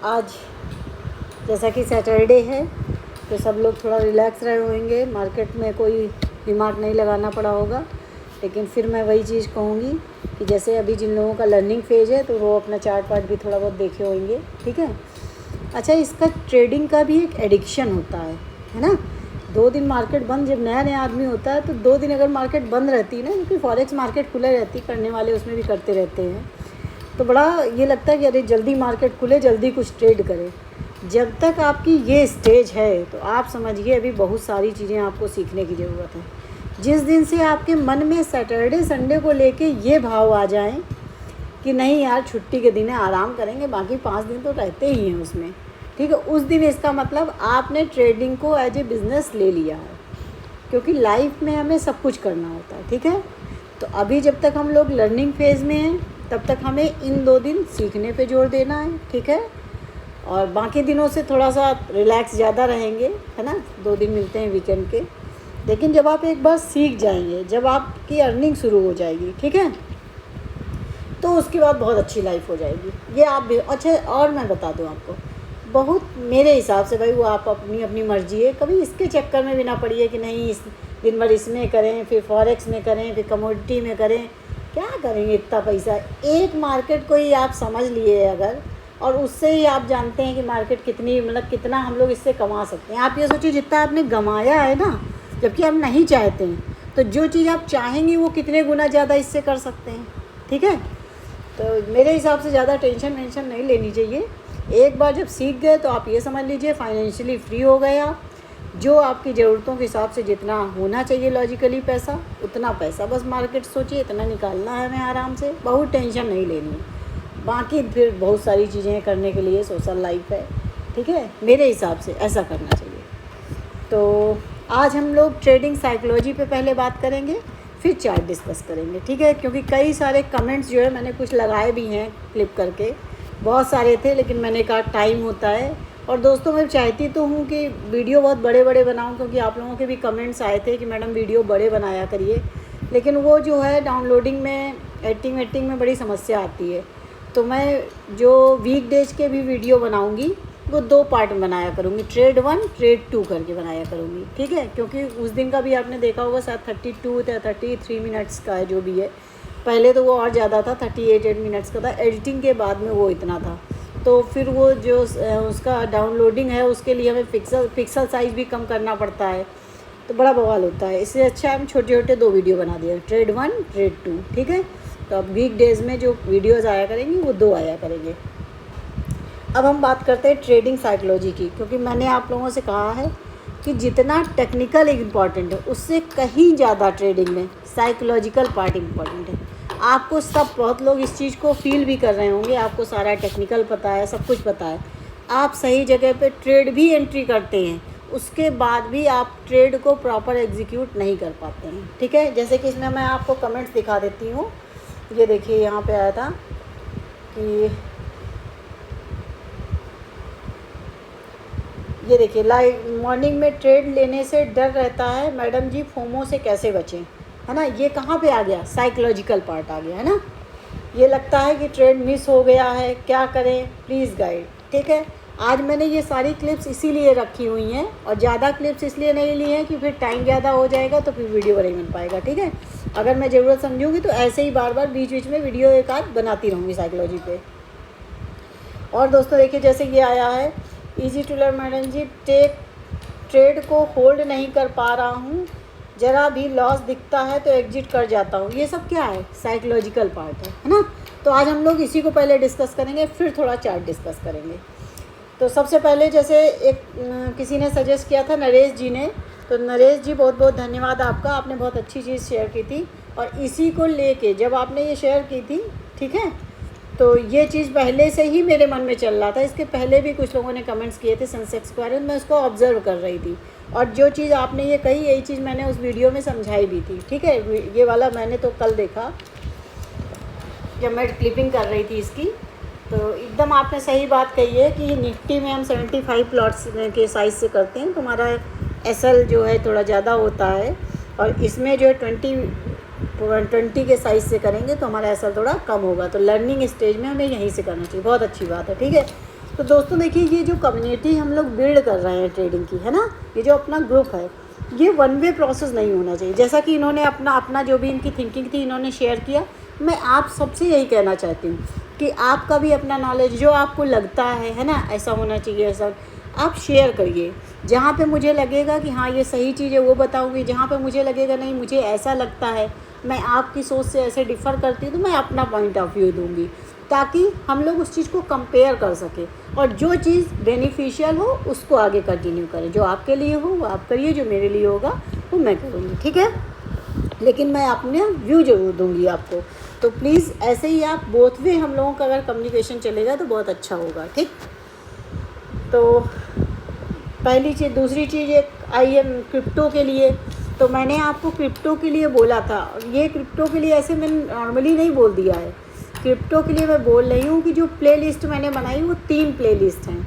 आज जैसा कि सैटरडे है तो सब लोग थोड़ा रिलैक्स रहे होंगे, मार्केट में कोई दिमाग नहीं लगाना पड़ा होगा। लेकिन फिर मैं वही चीज़ कहूँगी कि जैसे अभी जिन लोगों का लर्निंग फेज है तो वो अपना चार्ट वार्ट भी थोड़ा बहुत देखे होंगे, ठीक है। अच्छा, इसका ट्रेडिंग का भी एक एडिक्शन होता है ना। 2 दिन मार्केट बंद, जब नया नया आदमी होता है तो 2 दिन अगर मार्केट बंद रहती है ना, क्योंकि फॉरेक्स मार्केट खुले रहती, करने वाले उसमें भी करते रहते हैं, तो बड़ा ये लगता है कि अरे जल्दी मार्केट खुले, जल्दी कुछ ट्रेड करें। जब तक आपकी ये स्टेज है तो आप समझिए अभी बहुत सारी चीज़ें आपको सीखने की ज़रूरत है। जिस दिन से आपके मन में सैटरडे संडे को लेके ये भाव आ जाएं कि नहीं यार छुट्टी के दिन है, आराम करेंगे, बाकी 5 दिन तो रहते ही हैं उसमें, ठीक है, उस दिन इसका मतलब आपने ट्रेडिंग को एज ए बिज़नेस ले लिया है। क्योंकि लाइफ में हमें सब कुछ करना होता है, ठीक है। तो अभी जब तक हम लोग लर्निंग फेज़ में हैं तब तक हमें इन 2 दिन सीखने पे जोर देना है, ठीक है। और बाकी दिनों से थोड़ा सा रिलैक्स ज़्यादा रहेंगे, है ना। 2 दिन मिलते हैं वीकेंड के। लेकिन जब आप एक बार सीख जाएंगे, जब आपकी अर्निंग शुरू हो जाएगी, ठीक है, तो उसके बाद बहुत अच्छी लाइफ हो जाएगी। ये आप भी अच्छा। और मैं बता दूं आपको, बहुत मेरे हिसाब से भाई वो आप अपनी अपनी मर्ज़ी है, कभी इसके चक्कर में भी ना पड़िए कि नहीं इस दिन भर इसमें करें, फिर फॉरेक्स में करें, फिर कमोडिटी में करें, क्या करेंगे इतना पैसा। एक मार्केट को ही आप समझ लिए अगर, और उससे ही आप जानते हैं कि मार्केट कितनी, मतलब कितना हम लोग इससे कमा सकते हैं। आप ये सोचिए जितना आपने गंवाया है ना, जबकि आप नहीं चाहते हैं, तो जो चीज़ आप चाहेंगे वो कितने गुना ज़्यादा इससे कर सकते हैं, ठीक है। तो मेरे हिसाब से ज़्यादा टेंशन नहीं लेनी चाहिए। एक बार जब सीख गए तो आप ये समझ लीजिए फाइनेंशियली फ्री हो गए आप। जो आपकी ज़रूरतों के हिसाब से जितना होना चाहिए लॉजिकली पैसा, उतना पैसा बस मार्केट सोचिए इतना निकालना है हमें आराम से, बहुत टेंशन नहीं लेनी है। बाकी फिर बहुत सारी चीज़ें करने के लिए सोशल लाइफ है, ठीक है, मेरे हिसाब से ऐसा करना चाहिए। तो आज हम लोग ट्रेडिंग साइकोलॉजी पे पहले बात करेंगे, फिर चार्ट डिस्कस करेंगे, ठीक है। क्योंकि कई सारे कमेंट्स जो है मैंने कुछ लगाए भी हैं क्लिप करके, बहुत सारे थे, लेकिन मैंने कहा टाइम होता है। और दोस्तों मैं चाहती तो हूँ कि वीडियो बहुत बड़े बड़े बनाऊँ, क्योंकि आप लोगों के भी कमेंट्स आए थे कि मैडम वीडियो बड़े बनाया करिए, लेकिन वो जो है डाउनलोडिंग में एडिटिंग में बड़ी समस्या आती है। तो मैं जो वीकडेज के भी वीडियो बनाऊँगी वो 2 पार्ट में बनाया करूँगी, ट्रेड 1 ट्रेड 2 करके बनाया करूँगी, ठीक है। क्योंकि उस दिन का भी आपने देखा होगा शायद 32 या 33 मिनट्स का है जो भी है, पहले तो वो और ज़्यादा था, 38 मिनट्स का था, एडिटिंग के बाद में वो इतना था। तो फिर वो जो उसका डाउनलोडिंग है उसके लिए हमें पिक्सल साइज़ भी कम करना पड़ता है, तो बड़ा बवाल होता है। इससे अच्छा हम छोटे छोटे 2 वीडियो बना दिए, ट्रेड 1 ट्रेड 2, ठीक है। तो अब वीक डेज़ में जो वीडियोज़ आया करेंगी वो 2 आया करेंगे। अब हम बात करते हैं ट्रेडिंग साइकोलॉजी की, क्योंकि मैंने आप लोगों से कहा है कि जितना टेक्निकल इम्पॉर्टेंट है उससे कहीं ज़्यादा ट्रेडिंग में साइकोलॉजिकल पार्ट इम्पॉर्टेंट है। आपको सब, बहुत लोग इस चीज़ को फील भी कर रहे होंगे, आपको सारा टेक्निकल पता है, सब कुछ पता है, आप सही जगह पे ट्रेड भी एंट्री करते हैं, उसके बाद भी आप ट्रेड को प्रॉपर एग्जीक्यूट नहीं कर पाते हैं, ठीक है। जैसे कि इसमें मैं आपको कमेंट्स दिखा देती हूँ। ये देखिए यहाँ पे आया था कि ये देखिए, मॉर्निंग में ट्रेड लेने से डर रहता है मैडम जी, फोमो से कैसे बचें, है ना। ये कहाँ पे आ गया, साइकोलॉजिकल पार्ट आ गया, है ना। ये लगता है कि ट्रेड मिस हो गया है, क्या करें, प्लीज़ गाइड, ठीक है। आज मैंने ये सारी क्लिप्स इसीलिए रखी हुई हैं, और ज़्यादा क्लिप्स इसलिए नहीं ली हैं कि फिर टाइम ज़्यादा हो जाएगा तो फिर वीडियो नहीं बन पाएगा, ठीक है। अगर मैं ज़रूरत समझूंगी तो ऐसे ही बार बार बीच बीच में वीडियो एक आध बनाती रहूँगी साइकोलॉजी पे। और दोस्तों देखिए, जैसे ये आया है easy to learn madam ji, trade को होल्ड नहीं कर पा रहा हूँ, ज़रा भी लॉस दिखता है तो एग्जिट कर जाता हूँ। ये सब क्या है, साइकोलॉजिकल पार्ट है ना। तो आज हम लोग इसी को पहले डिस्कस करेंगे, फिर थोड़ा चार्ट डिस्कस करेंगे। तो सबसे पहले जैसे एक किसी ने सजेस्ट किया था, नरेश जी ने, तो नरेश जी बहुत बहुत धन्यवाद आपका, आपने बहुत अच्छी चीज़ शेयर की थी। और इसी को लेके जब आपने ये शेयर की थी, ठीक है, तो ये चीज़ पहले से ही मेरे मन में चल रहा था। इसके पहले भी कुछ लोगों ने कमेंट्स किए थे सेंसेक्स के बारे में, मैं उसको ऑब्ज़र्व कर रही थी, और जो चीज़ आपने ये कही यही चीज़ मैंने उस वीडियो में समझाई भी थी, ठीक है। ये वाला मैंने तो कल देखा जब मैं क्लिपिंग कर रही थी इसकी, तो एकदम आपने सही बात कही है कि निफ्टी में हम 75 प्लॉट्स के साइज़ से करते हैं तो हमारा एसएल जो है थोड़ा ज़्यादा होता है, और इसमें जो है 20 के साइज़ से करेंगे तो हमारा एसएल थोड़ा कम होगा। तो लर्निंग स्टेज में हमें यहीं से करना चाहिए, बहुत अच्छी बात है, ठीक है। तो दोस्तों देखिए, ये जो कम्युनिटी हम लोग बिल्ड कर रहे हैं ट्रेडिंग की, है ना, ये जो अपना ग्रुप है, ये वन वे प्रोसेस नहीं होना चाहिए। जैसा कि इन्होंने अपना जो भी इनकी थिंकिंग थी इन्होंने शेयर किया, मैं आप सबसे यही कहना चाहती हूँ कि आपका भी अपना नॉलेज जो आपको लगता है ना, ऐसा होना चाहिए, ऐसा आप शेयर करिए। जहाँ पे मुझे लगेगा कि हाँ ये सही चीज़ है वो बताऊँगी, जहाँ पे मुझे लगेगा नहीं मुझे ऐसा लगता है, मैं आपकी सोच से ऐसे डिफ़र करती हूँ, तो मैं अपना पॉइंट ऑफ व्यू दूँगी, ताकि हम लोग उस चीज़ को कंपेयर कर सकें और जो चीज़ बेनिफिशियल हो उसको आगे कंटिन्यू करें। जो आपके लिए हो वो आप करिए, जो मेरे लिए होगा वो मैं करूँगी, ठीक है। लेकिन मैं अपने व्यू ज़रूर दूँगी आपको। तो प्लीज़ ऐसे ही आप बोथ वे हम लोगों का अगर कम्युनिकेशन चलेगा तो बहुत अच्छा होगा, ठीक। तो पहली चीज़, दूसरी चीज़ एक आई है क्रिप्टो के लिए। तो मैंने आपको क्रिप्टो के लिए बोला था, ये क्रिप्टो के लिए ऐसे मैंने नॉर्मली नहीं बोल दिया है, क्रिप्टो के लिए मैं बोल रही हूँ कि जो प्लेलिस्ट मैंने बनाई वो 3 प्लेलिस्ट हैं।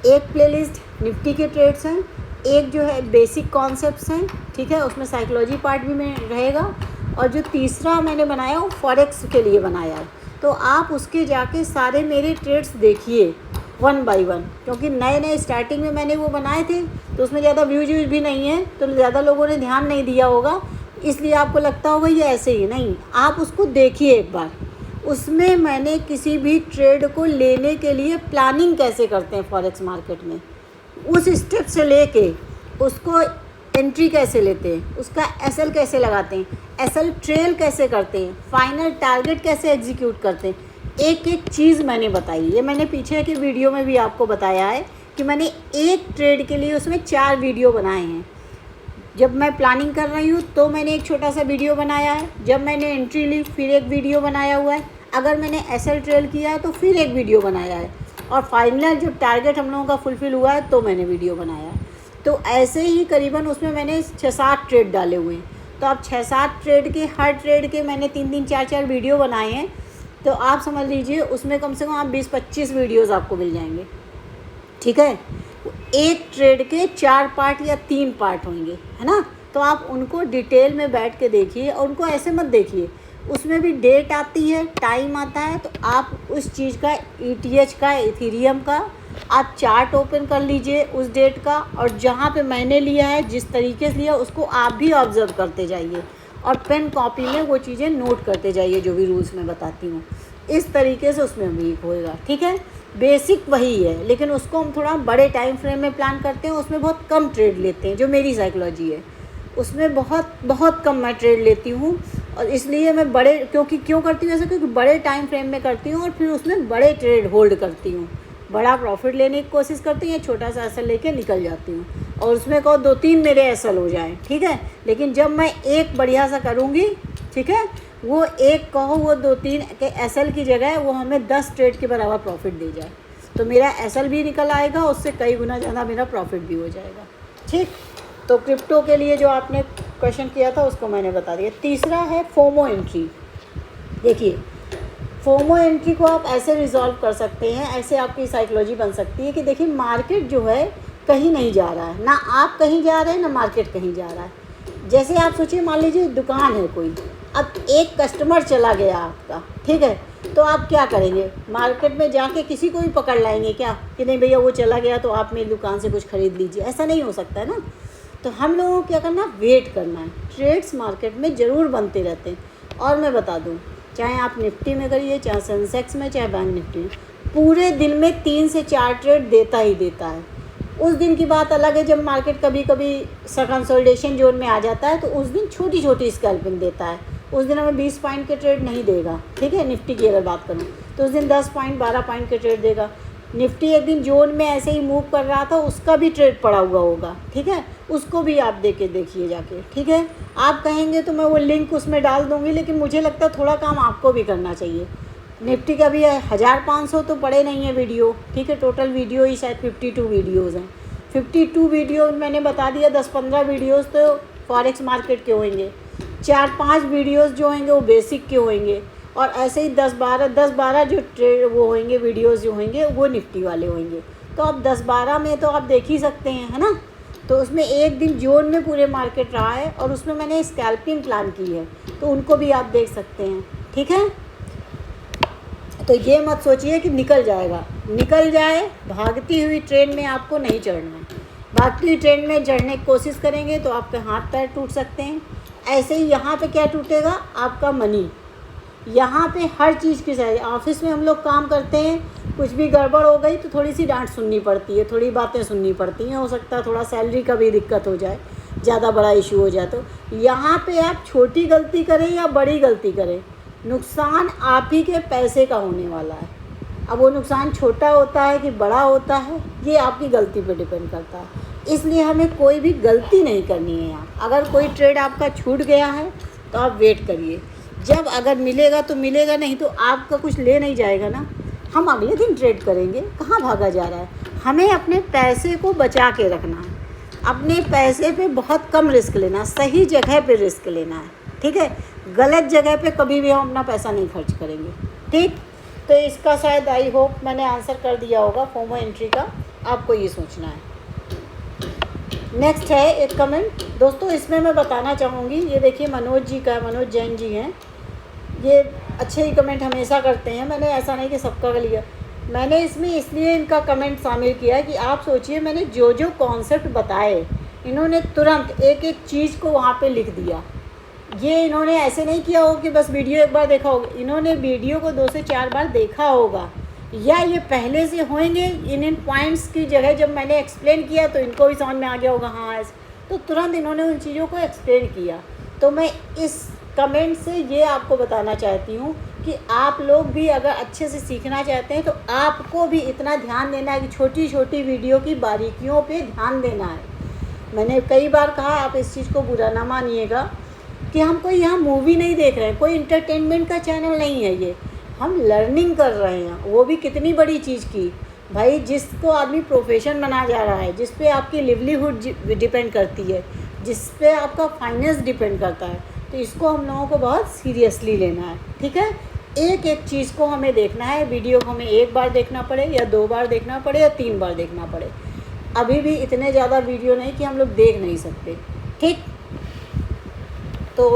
एक प्लेलिस्ट निफ्टी के ट्रेड्स हैं, एक जो है बेसिक कॉन्सेप्ट्स हैं, ठीक है, उसमें साइकोलॉजी पार्ट भी में रहेगा, और जो तीसरा मैंने बनाया वो फॉरेक्स के लिए बनाया है। तो आप उसके जाके सारे मेरे ट्रेड्स देखिए 1 बाय 1, क्योंकि नए नए स्टार्टिंग में मैंने वो बनाए थे तो उसमें ज़्यादा व्यूज भी नहीं है, तो ज़्यादा लोगों ने ध्यान नहीं दिया होगा, इसलिए आपको लगता होगा ये ऐसे ही। नहीं, आप उसको देखिए एक बार। उसमें मैंने किसी भी ट्रेड को लेने के लिए प्लानिंग कैसे करते हैं फॉरेक्स मार्केट में, उस स्टेप से लेके उसको एंट्री कैसे लेते हैं, उसका एसएल कैसे लगाते हैं, एसएल ट्रेल कैसे करते हैं, फाइनल टारगेट कैसे एग्जीक्यूट करते हैं, एक एक चीज़ मैंने बताई। ये मैंने पीछे के वीडियो में भी आपको बताया है कि मैंने एक ट्रेड के लिए उसमें 4 वीडियो बनाए हैं। जब मैं प्लानिंग कर रही हूँ तो मैंने एक छोटा सा वीडियो बनाया है, जब मैंने एंट्री ली फिर एक वीडियो बनाया हुआ है, अगर मैंने एसएल ट्रेल किया है तो फिर एक वीडियो बनाया है, और फाइनल जब टारगेट हम लोगों का फुलफ़िल हुआ है तो मैंने वीडियो बनाया है। तो ऐसे ही करीबन उसमें मैंने 6-7 ट्रेड डाले हुए हैं। तो अब 6-7 ट्रेड के, हर ट्रेड के मैंने 3-3 4-4 वीडियो बनाए हैं। तो आप समझ लीजिए उसमें कम से कम आप 20-25 वीडियोज़ आपको मिल जाएंगे, ठीक है। एक ट्रेड के 4 पार्ट या 3 पार्ट होंगे, है ना। तो आप उनको डिटेल में बैठ के देखिए, और उनको ऐसे मत देखिए, उसमें भी डेट आती है, टाइम आता है, तो आप उस चीज़ का ETH का, इथेरियम का आप चार्ट ओपन कर लीजिए उस डेट का, और जहाँ पे मैंने लिया है जिस तरीके से लिया उसको आप भी ऑब्ज़र्व करते जाइए, और पेन कॉपी में वो चीज़ें नोट करते जाइए जो भी रूल्स मैं बताती हूँ। इस तरीके से उसमें वीक होएगा, ठीक है। बेसिक वही है, लेकिन उसको हम थोड़ा बड़े टाइम फ्रेम में प्लान करते हैं, उसमें बहुत कम ट्रेड लेते हैं। जो मेरी साइकोलॉजी है उसमें बहुत कम मैं ट्रेड लेती हूँ, और इसलिए मैं बड़े क्यों करती हूँ ऐसा, क्योंकि बड़े टाइम फ्रेम में करती हूँ और फिर उसमें बड़े ट्रेड होल्ड करती हूँ, बड़ा प्रॉफिट लेने की कोशिश करती हूँ, छोटा सा एसएल लेके निकल जाती हूँ, और उसमें कहो 2-3 मेरे एसएल हो जाएं, ठीक है। लेकिन जब मैं एक बढ़िया सा करूँगी, ठीक है, वो एक कहो वो 2-3 के एसएल की जगह वो हमें 10 ट्रेड के बराबर प्रॉफिट दे जाए, तो मेरा एसएल भी निकल आएगा, उससे कई गुना ज़्यादा मेरा प्रॉफिट भी हो जाएगा, ठीक। तो क्रिप्टो के लिए जो आपने क्वेश्चन किया था उसको मैंने बता दिया। तीसरा है फोमो एंट्री। देखिए, फोमो एंट्री को आप ऐसे रिजॉल्व कर सकते हैं, ऐसे आपकी साइकोलॉजी बन सकती है कि देखिए मार्केट जो है कहीं नहीं जा रहा है, ना आप कहीं जा रहे हैं ना मार्केट कहीं जा रहा है। जैसे आप सोचिए, मान लीजिए दुकान है कोई, अब एक कस्टमर चला गया आपका, ठीक है, तो आप क्या करेंगे, मार्केट में जाके किसी को भी पकड़ लाएंगे क्या कि नहीं भैया वो चला गया तो आप मेरी दुकान से कुछ ख़रीद लीजिए, ऐसा नहीं हो सकता है ना। तो हम लोगों को क्या करना, वेट करना है। ट्रेड्स मार्केट में ज़रूर बनते रहते हैं, और मैं बता दूं, चाहे आप निफ्टी में करिए, चाहे सेंसेक्स में, चाहे बैंक निफ्टी में, पूरे दिन में 3 से 4 ट्रेड देता ही देता है। उस दिन की बात अलग है जब मार्केट कभी कभी कंसोलिडेशन जोन में आ जाता है, तो उस दिन छोटी छोटी स्कैल्पिंग देता है, उस दिन हमें 20 पॉइंट के ट्रेड नहीं देगा, ठीक है। निफ्टी की अगर बात करूँ तो उस दिन 10 पॉइंट 12 पॉइंट के ट्रेड देगा। निफ्टी एक दिन जोन में ऐसे ही मूव कर रहा था, उसका भी ट्रेड पड़ा हुआ होगा, ठीक है, उसको भी आप देखिए जाके, ठीक है। आप कहेंगे तो मैं वो लिंक उसमें डाल दूँगी, लेकिन मुझे लगता है थोड़ा काम आपको भी करना चाहिए। निफ्टी का भी 1500 तो पड़े नहीं है वीडियो, ठीक है, टोटल वीडियो ही शायद 52 वीडियोज़ हैं। 52 वीडियो मैंने बता दिया, 10-15 वीडियोज़ तो फॉरेक्स मार्केट के होंगे, 4-5 वीडियोज़ जो होंगे वो बेसिक के होंगे, और ऐसे ही 10-12 जो ट्रेड वो होंगे वीडियोज़ जो होंगे वो निफ्टी वाले होंगे। तो अब 10-12 में तो आप देख ही सकते हैं, है ना। तो उसमें एक दिन जोन में पूरे मार्केट रहा है, और उसमें मैंने स्कैल्पिंग प्लान की है, तो उनको भी आप देख सकते हैं, ठीक है। तो ये मत सोचिए कि निकल जाएगा, निकल जाए। भागती हुई ट्रेन में आपको नहीं चढ़ना है। भागती हुई ट्रेन में चढ़ने की कोशिश करेंगे तो आपके हाथ पैर टूट सकते हैं। ऐसे ही यहाँ पे क्या टूटेगा, आपका मनी। यहाँ पे हर चीज़ की चाहिए। ऑफिस में हम लोग काम करते हैं, कुछ भी गड़बड़ हो गई तो थोड़ी सी डांट सुननी पड़ती है, थोड़ी बातें सुननी पड़ती हैं, हो सकता है थोड़ा सैलरी का भी दिक्कत हो जाए, ज़्यादा बड़ा इशू हो जाए। तो यहाँ पे आप छोटी गलती करें या बड़ी गलती करें, नुकसान आप ही के पैसे का होने वाला है। अब वो नुकसान छोटा होता है कि बड़ा होता है, ये आपकी गलती पे डिपेंड करता है। इसलिए हमें कोई भी गलती नहीं करनी है यहाँ। अगर कोई ट्रेड आपका छूट गया है तो आप वेट करिए, जब अगर मिलेगा तो मिलेगा, नहीं तो आपका कुछ ले नहीं जाएगा ना। हम अगले दिन ट्रेड करेंगे, कहाँ भागा जा रहा है। हमें अपने पैसे को बचा के रखना है, अपने पैसे पे बहुत कम रिस्क लेना, सही जगह पे रिस्क लेना है, ठीक है। गलत जगह पे कभी भी हम अपना पैसा नहीं खर्च करेंगे, ठीक। तो इसका शायद आई होप मैंने आंसर कर दिया होगा फोमो एंट्री का, आपको ये सोचना है। नेक्स्ट है एक कमेंट दोस्तों, इसमें मैं बताना चाहूँगी, ये देखिए मनोज जी का, मनोज जैन जी हैं, ये अच्छे ही कमेंट हमेशा करते हैं। मैंने ऐसा नहीं कि सबका लिया, मैंने इसमें इसलिए इनका कमेंट शामिल किया कि आप सोचिए मैंने जो जो कॉन्सेप्ट बताए, इन्होंने तुरंत एक एक चीज़ को वहाँ पे लिख दिया। ये इन्होंने ऐसे नहीं किया हो कि बस वीडियो एक बार देखा होगा, इन्होंने वीडियो को 2 से 4 बार देखा होगा, या ये पहले से होंगे। इन पॉइंट्स की जगह जब मैंने एक्सप्लेन किया तो इनको भी समझ में आ गया होगा, हाँ ऐसे, तो तुरंत इन्होंने उन चीज़ों को एक्सप्लेन किया। तो मैं इस कमेंट से ये आपको बताना चाहती हूँ कि आप लोग भी अगर अच्छे से सीखना चाहते हैं तो आपको भी इतना ध्यान देना है कि छोटी छोटी वीडियो की बारीकियों पे ध्यान देना है। मैंने कई बार कहा, आप इस चीज़ को बुरा ना मानिएगा कि हम कोई यहाँ मूवी नहीं देख रहे हैं, कोई इंटरटेनमेंट का चैनल नहीं है ये, हम लर्निंग कर रहे हैं, वो भी कितनी बड़ी चीज़ की भाई, जिसको आदमी प्रोफेशन बना जा रहा है, जिस पे आपकी लिवलीहुड डिपेंड करती है, जिस पे आपका फाइनेंस डिपेंड करता है। तो इसको हम लोगों को बहुत सीरियसली लेना है, ठीक है। एक एक चीज़ को हमें देखना है, वीडियो को हमें 1 बार देखना पड़े या 2 बार देखना पड़े या 3 बार देखना पड़े। अभी भी इतने ज़्यादा वीडियो नहीं कि हम लोग देख नहीं सकते, ठीक। तो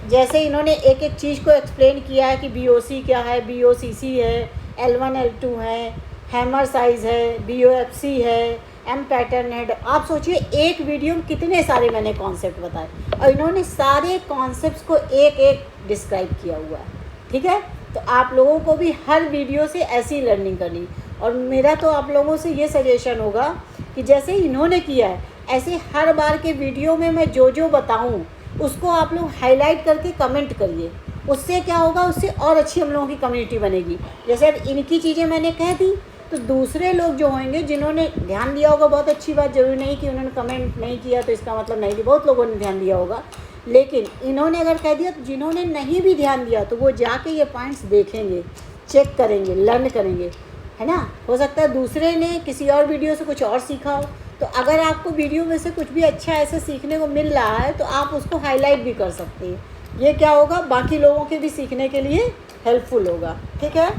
जैसे इन्होंने एक एक चीज़ को एक्सप्लेन किया है कि BOC क्या है, BOCC है, L1 L2 है, हैमर साइज़ है, BOFC है, M पैटर्न है। आप सोचिए एक वीडियो में कितने सारे मैंने कॉन्सेप्ट बताए और इन्होंने सारे कॉन्सेप्ट्स को एक एक डिस्क्राइब किया हुआ है, ठीक है। तो आप लोगों को भी हर वीडियो से ऐसी लर्निंग करनी, और मेरा तो आप लोगों से ये सजेशन होगा कि जैसे इन्होंने किया है ऐसे हर बार के वीडियो में मैं जो जो बताऊँ उसको आप लोग हाईलाइट करके कमेंट करिए। उससे क्या होगा, उससे और अच्छी हम लोगों की कम्युनिटी बनेगी। जैसे अब इनकी चीज़ें मैंने कह दी तो दूसरे लोग जो होंगे जिन्होंने ध्यान दिया होगा, बहुत अच्छी बात, ज़रूरी नहीं कि उन्होंने कमेंट नहीं किया तो इसका मतलब नहीं कि बहुत लोगों ने ध्यान दिया होगा, लेकिन इन्होंने अगर कह दिया तो जिन्होंने नहीं भी ध्यान दिया तो वो जाके ये पॉइंट्स देखेंगे, चेक करेंगे, लर्न करेंगे, है ना। हो सकता है दूसरे ने किसी और वीडियो से कुछ और सीखा हो, तो अगर आपको वीडियो में से कुछ भी अच्छा ऐसे सीखने को मिल रहा है तो आप उसको हाईलाइट भी कर सकते हैं। ये क्या होगा, बाकी लोगों के भी सीखने के लिए हेल्पफुल होगा, ठीक है।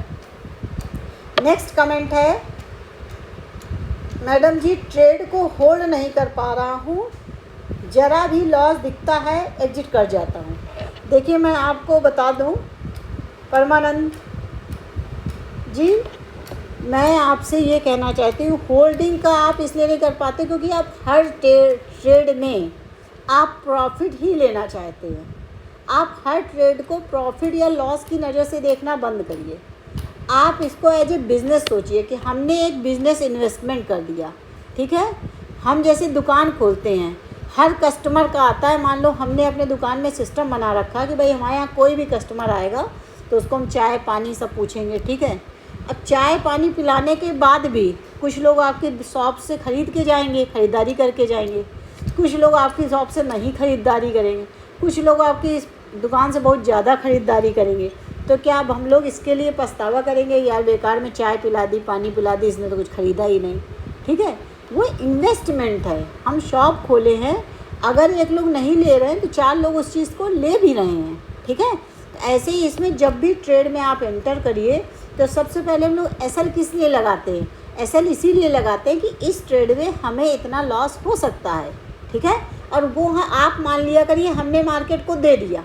नेक्स्ट कमेंट है, मैडम जी ट्रेड को होल्ड नहीं कर पा रहा हूँ, ज़रा भी लॉस दिखता है एग्जिट कर जाता हूँ। देखिए मैं आपको बता दूँ परमानंद जी, मैं आपसे ये कहना चाहती हूँ, होल्डिंग का आप इसलिए नहीं कर पाते क्योंकि आप हर ट्रेड में आप प्रॉफिट ही लेना चाहते हैं। आप हर ट्रेड को प्रॉफिट या लॉस की नज़र से देखना बंद करिए। आप इसको एज ए बिज़नेस सोचिए कि हमने एक बिज़नेस इन्वेस्टमेंट कर दिया, ठीक है। हम जैसे दुकान खोलते हैं, हर कस्टमर का आता है, मान लो हमने अपने दुकान में सिस्टम बना रखा है कि भाई हमारे यहाँ कोई भी कस्टमर आएगा तो उसको हम चाय पानी सब पूछेंगे, ठीक है। अब चाय पानी पिलाने के बाद भी कुछ लोग आपकी शॉप से ख़रीद के जाएंगे, ख़रीदारी करके जाएंगे, कुछ लोग आपकी शॉप से नहीं ख़रीदारी करेंगे, कुछ लोग आपकी दुकान से बहुत ज़्यादा ख़रीदारी करेंगे। तो क्या अब हम लोग इसके लिए पछतावा करेंगे, यार बेकार में चाय पिला दी, पानी पिला दी, इसने तो कुछ ख़रीदा ही नहीं, ठीक है। वो इन्वेस्टमेंट है, हम शॉप खोले हैं, अगर 1 लोग नहीं ले रहे हैं तो 4 लोग उस चीज़ को ले भी रहे हैं, ठीक है। तो ऐसे ही इसमें जब भी ट्रेड में आप एंटर करिए तो सबसे पहले हम लोग एसएल किस लिए लगाते हैं, एसएल इसीलिए लगाते हैं कि इस ट्रेड में हमें इतना लॉस हो सकता है, ठीक है। और वो हाँ आप मान लिया करिए हमने मार्केट को दे दिया,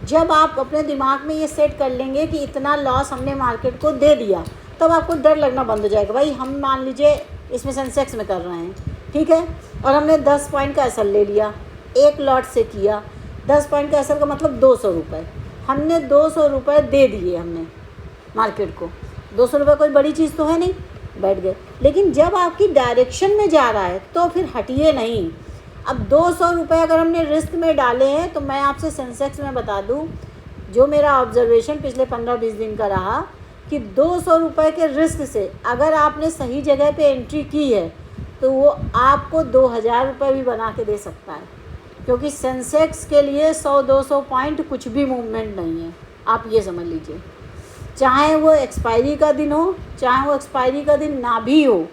जब आप अपने दिमाग में ये सेट कर लेंगे कि इतना लॉस हमने मार्केट को दे दिया, तब आपको डर लगना बंद हो जाएगा। भाई हम मान लीजिए इसमें सेंसेक्स में कर रहे हैं, ठीक है, और हमने 10 पॉइंट का एसएल ले लिया, एक लॉट से किया। 10 पॉइंट का एसएल का मतलब 200 रुपये, हमने 200 रुपये दे दिए हमने मार्केट को। 200 रुपये कोई बड़ी चीज़ तो है नहीं, बैठ गए। लेकिन जब आपकी डायरेक्शन में जा रहा है तो फिर हटिए नहीं। अब 200 रुपये अगर हमने रिस्क में डाले हैं, तो मैं आपसे सेंसेक्स में बता दूं, जो मेरा ऑब्जर्वेशन पिछले 15-20 दिन का रहा कि 200 रुपये के रिस्क से अगर आपने सही जगह पे एंट्री की है तो वो आपको 2000 रुपये भी बना के दे सकता है, क्योंकि सेंसेक्स के लिए 100-200 पॉइंट कुछ भी मूवमेंट नहीं है। आप ये समझ लीजिए, चाहे वो एक्सपायरी का दिन हो, चाहे वो एक्सपायरी का दिन ना भी हो,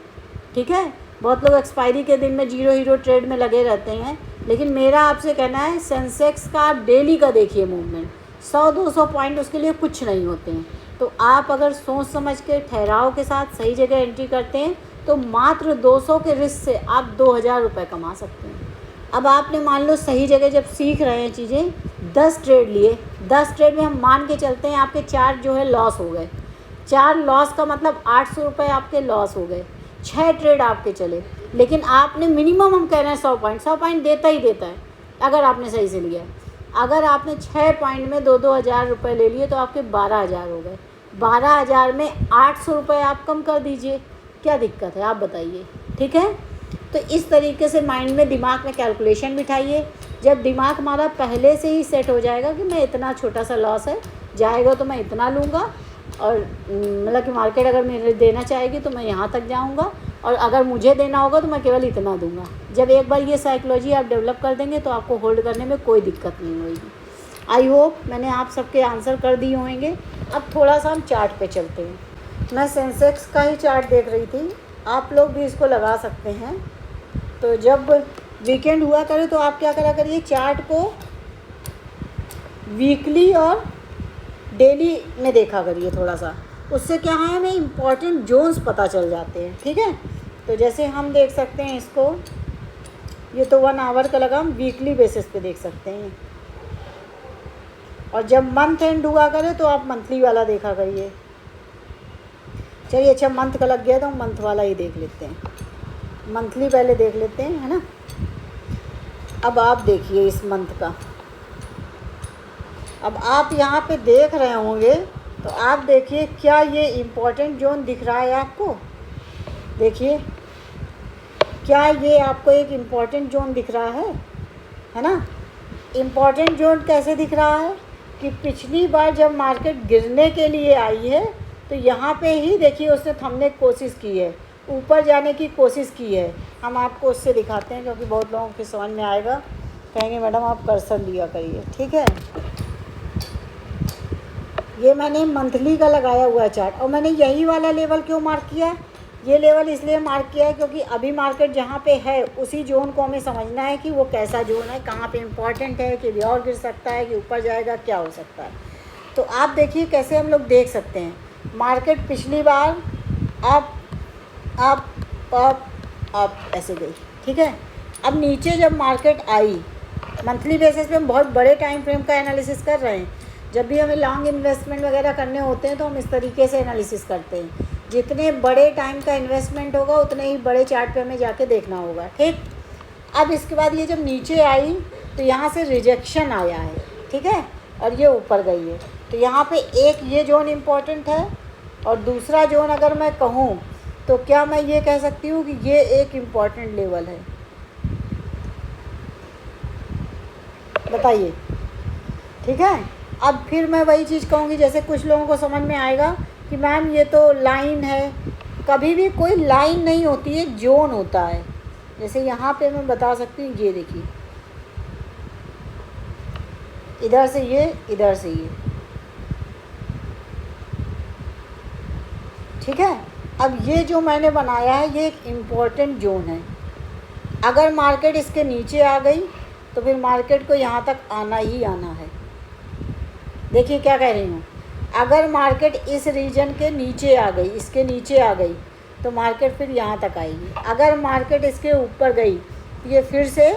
ठीक है। बहुत लोग एक्सपायरी के दिन में जीरो हीरो ट्रेड में लगे रहते हैं, लेकिन मेरा आपसे कहना है सेंसेक्स का आप डेली का देखिए मूवमेंट, 100-200 पॉइंट उसके लिए कुछ नहीं होते हैं। तो आप अगर सोच समझ के ठहराव के साथ सही जगह एंट्री करते हैं तो मात्र 200 के रिस्क से आप 2000 रुपये कमा सकते हैं। अब आपने मान लो सही जगह जब सीख रहे हैं चीज़ें, 10 ट्रेड लिए, 10 ट्रेड में हम मान के चलते हैं आपके 4 जो है लॉस हो गए। 4 लॉस का मतलब 800 रुपये आपके लॉस हो गए। 6 ट्रेड आपके चले, लेकिन आपने मिनिमम हम कह रहे हैं 100 पॉइंट देता ही देता है अगर आपने सही से लिया। अगर आपने 6 पॉइंट में 2-2 हज़ार रुपये ले लिए तो आपके 12,000 हो गए। 12,000 में 800 रुपये आप कम कर दीजिए, क्या दिक्कत है आप बताइए, ठीक है। तो इस तरीके से माइंड में दिमाग में कैलकुलेशन बिठाइए। जब दिमाग हमारा पहले से ही सेट हो जाएगा कि मैं इतना छोटा सा लॉस है, जाएगा तो मैं इतना लूँगा, और मतलब कि मार्केट अगर मेरे देना चाहेगी तो मैं यहाँ तक जाऊँगा, और अगर मुझे देना होगा तो मैं केवल इतना दूँगा। जब एक बार ये साइकोलॉजी आप डेवलप कर देंगे तो आपको होल्ड करने में कोई दिक्कत नहीं होगी। आई होप मैंने आप सबके आंसर कर दिए होंगे। अब थोड़ा सा हम चार्ट पे चलते हैं। मैं सेंसेक्स का ही चार्ट देख रही थी, आप लोग भी इसको लगा सकते हैं। तो जब वीकेंड हुआ करे तो आप क्या करा करिए, चार्ट को वीकली और डेली में देखा करिए थोड़ा सा। उससे क्या है, हमें इम्पॉर्टेंट जोन्स पता चल जाते हैं, ठीक है। तो जैसे हम देख सकते हैं इसको, ये तो 1 आवर का लगा, हम वीकली बेसिस पे देख सकते हैं। और जब मंथ एंड हुआ करे तो आप मंथली वाला देखा करिए। चलिए अच्छा, मंथ का लग गया तो हम मंथ वाला ही देख लेते हैं, मंथली पहले देख लेते हैं, है ना। अब आप देखिए इस मंथ का, अब आप यहाँ पे देख रहे होंगे तो आप देखिए क्या ये इम्पोर्टेंट जोन दिख रहा है आपको। देखिए क्या ये आपको एक इम्पॉर्टेंट जोन दिख रहा है ना। इम्पॉर्टेंट जोन कैसे दिख रहा है कि पिछली बार जब मार्केट गिरने के लिए आई है तो यहाँ पे ही देखिए उसने थमने की कोशिश की है, ऊपर जाने की कोशिश की है। हम आपको उससे दिखाते हैं क्योंकि बहुत लोगों के समझ में आएगा, कहेंगे मैडम आप कर्सर लिया करिए, ठीक है। ये मैंने मंथली का लगाया हुआ है चार्ट, और मैंने यही वाला लेवल क्यों मार्क किया, ये लेवल इसलिए मार्क किया है क्योंकि अभी मार्केट जहाँ पे है उसी जोन को हमें समझना है कि वो कैसा जोन है, कहाँ पे इम्पॉर्टेंट है, कि और गिर सकता है, कि ऊपर जाएगा, क्या हो सकता है। तो आप देखिए कैसे हम लोग देख सकते हैं, मार्केट पिछली बार आप ऐसे गई, ठीक है। अब नीचे जब मार्केट आई, मंथली बेसिस पे हम बहुत बड़े टाइम फ्रेम का एनालिसिस कर रहे हैं। जब भी हमें लॉन्ग इन्वेस्टमेंट वगैरह करने होते हैं तो हम इस तरीके से एनालिसिस करते हैं। जितने बड़े टाइम का इन्वेस्टमेंट होगा उतने ही बड़े चार्ट पे हमें जाके देखना होगा, ठीक। अब इसके बाद ये जब नीचे आई तो यहाँ से रिजेक्शन आया है, ठीक है, और ये ऊपर गई है। तो यहाँ पे एक ये जोन इम्पोर्टेंट है, और दूसरा जोन अगर मैं कहूँ तो क्या मैं ये कह सकती हूँ कि ये एक इम्पॉर्टेंट लेवल है, बताइए, ठीक है। अब फिर मैं वही चीज़ कहूँगी, जैसे कुछ लोगों को समझ में आएगा कि मैम ये तो लाइन है, कभी भी कोई लाइन नहीं होती है, जोन होता है। जैसे यहाँ पे मैं बता सकती हूँ, ये देखिए इधर से ये, इधर से ये, ठीक है। अब ये जो मैंने बनाया है ये एक इम्पॉर्टेंट जोन है। अगर मार्केट इसके नीचे आ गई तो फिर मार्केट को यहाँ तक आना ही आना है। देखिए क्या कह रही हूँ, अगर मार्केट इस रीजन के नीचे आ गई, इसके नीचे आ गई, तो मार्केट फिर यहाँ तक आएगी। अगर मार्केट इसके ऊपर गई तो ये फिर से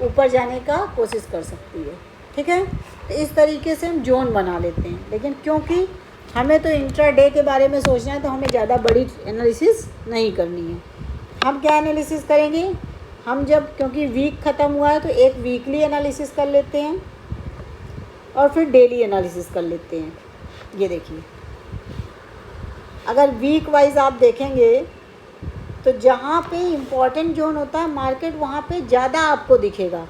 ऊपर जाने का कोशिश कर सकती है, ठीक है। तो इस तरीके से हम जोन बना लेते हैं। लेकिन क्योंकि हमें तो इंट्राडे के बारे में सोचना है तो हमें ज़्यादा बड़ी एनालिसिस नहीं करनी है। हम क्या एनालिसिस करेंगे, हम जब क्योंकि वीक ख़त्म हुआ है तो एक वीकली एनालिसिस कर लेते हैं और फिर डेली एनालिसिस कर लेते हैं। ये देखिए, अगर वीक वाइज आप देखेंगे तो जहाँ पे इम्पॉर्टेंट जोन होता है मार्केट, वहाँ पे ज़्यादा आपको दिखेगा।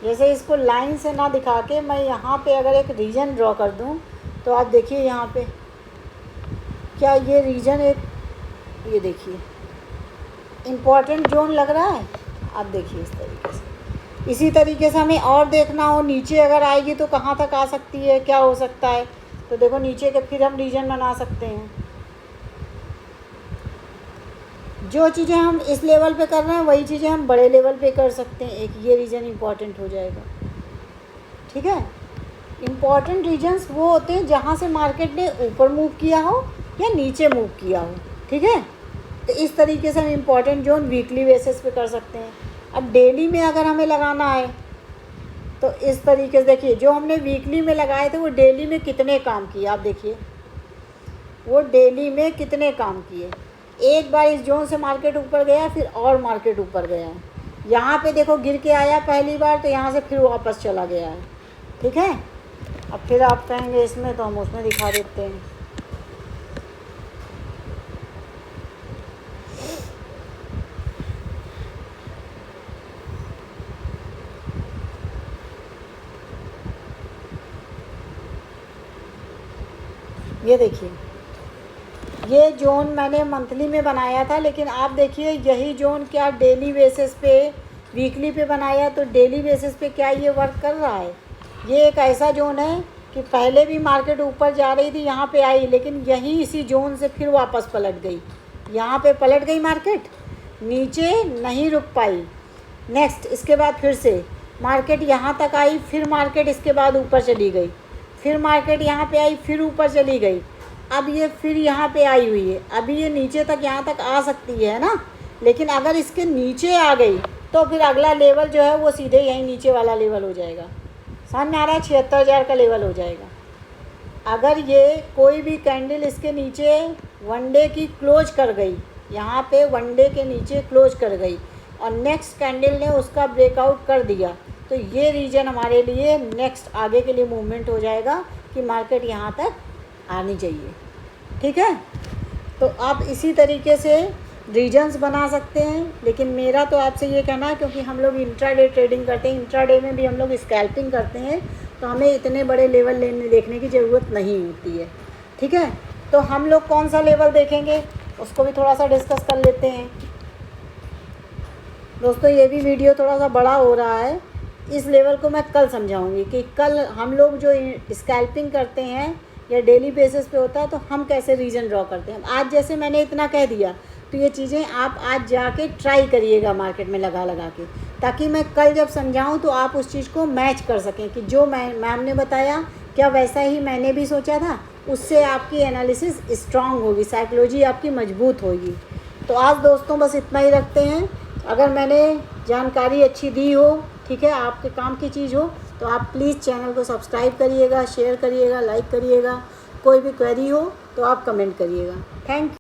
जैसे इसको लाइन से ना दिखा के मैं यहाँ पे अगर एक रीजन ड्रॉ कर दूँ तो आप देखिए यहाँ पे क्या ये रीजन एक, ये देखिए इम्पॉर्टेंट जोन लग रहा है। आप देखिए इस तरीके से। इसी तरीके से हमें और देखना हो, नीचे अगर आएगी तो कहाँ तक आ सकती है, क्या हो सकता है, तो देखो नीचे के फिर हम रीजन बना सकते हैं। जो चीज़ें हम इस लेवल पे कर रहे हैं वही चीज़ें हम बड़े लेवल पे कर सकते हैं। एक ये रीजन इम्पॉर्टेंट हो जाएगा, ठीक है। इम्पॉर्टेंट रीजन्स वो होते हैं जहाँ से मार्केट ने ऊपर मूव किया हो या नीचे मूव किया हो, ठीक है। तो इस तरीके से हम इम्पॉर्टेंट जोन वीकली बेसिस पे कर सकते हैं। अब डेली में अगर हमें लगाना है तो इस तरीके से देखिए, जो हमने वीकली में लगाए थे वो डेली में कितने काम किए, आप देखिए वो डेली में कितने काम किए। एक बार इस जोन से मार्केट ऊपर गया, फिर और मार्केट ऊपर गया है। यहाँ पे देखो गिर के आया पहली बार, तो यहाँ से फिर वापस चला गया है, ठीक है। अब फिर आप कहेंगे इसमें, तो हम उसमें दिखा देते हैं। ये देखिए, ये जोन मैंने मंथली में बनाया था, लेकिन आप देखिए यही जोन क्या डेली बेसिस पे, वीकली पे बनाया तो डेली बेसिस पे क्या ये वर्क कर रहा है। ये एक ऐसा जोन है कि पहले भी मार्केट ऊपर जा रही थी, यहाँ पे आई, लेकिन यहीं इसी जोन से फिर वापस पलट गई। यहाँ पे पलट गई मार्केट, नीचे नहीं रुक पाई। नेक्स्ट इसके बाद फिर से मार्केट यहाँ तक आई, फिर मार्केट इसके बाद ऊपर चली गई, फिर मार्केट यहाँ पे आई, फिर ऊपर चली गई। अब ये फिर यहाँ पे आई हुई है। अभी ये नीचे तक यहाँ तक आ सकती है ना, लेकिन अगर इसके नीचे आ गई तो फिर अगला लेवल जो है वो सीधे यहीं नीचे वाला लेवल हो जाएगा। सामने आ रहा है 76,000 का लेवल हो जाएगा। अगर ये कोई भी कैंडल इसके नीचे वन डे की क्लोज कर गई, यहाँ पे वन डे के नीचे क्लोज कर गई और नेक्स्ट कैंडल ने उसका ब्रेकआउट कर दिया, तो ये रीजन हमारे लिए नेक्स्ट आगे के लिए मूवमेंट हो जाएगा कि मार्केट यहाँ तक आनी चाहिए, ठीक है। तो आप इसी तरीके से रीजन्स बना सकते हैं। लेकिन मेरा तो आपसे ये कहना है, क्योंकि हम लोग इंट्राडे ट्रेडिंग करते हैं, इंट्राडे में भी हम लोग स्कैल्पिंग करते हैं, तो हमें इतने बड़े लेवल देखने की ज़रूरत नहीं होती है, ठीक है। तो हम लोग कौन सा लेवल देखेंगे उसको भी थोड़ा सा डिस्कस कर लेते हैं। दोस्तों ये भी वीडियो थोड़ा सा बड़ा हो रहा है, इस लेवल को मैं कल समझाऊंगी कि कल हम लोग जो स्कैल्पिंग करते हैं या डेली बेसिस पे होता है तो हम कैसे रीजन ड्रॉ करते हैं। आज जैसे मैंने इतना कह दिया, तो ये चीज़ें आप आज जाके ट्राई करिएगा मार्केट में लगा के, ताकि मैं कल जब समझाऊं तो आप उस चीज़ को मैच कर सकें कि जो मैम ने बताया क्या वैसा ही मैंने भी सोचा था। उससे आपकी एनालिसिस स्ट्रांग होगी, साइकोलॉजी आपकी मजबूत होगी। तो आज दोस्तों बस इतना ही रखते हैं। अगर मैंने जानकारी अच्छी दी हो, ठीक है, आपके काम की चीज़ हो, तो आप प्लीज़ चैनल को सब्सक्राइब करिएगा, शेयर करिएगा, लाइक करिएगा। कोई भी क्वेरी हो तो आप कमेंट करिएगा। Thank you.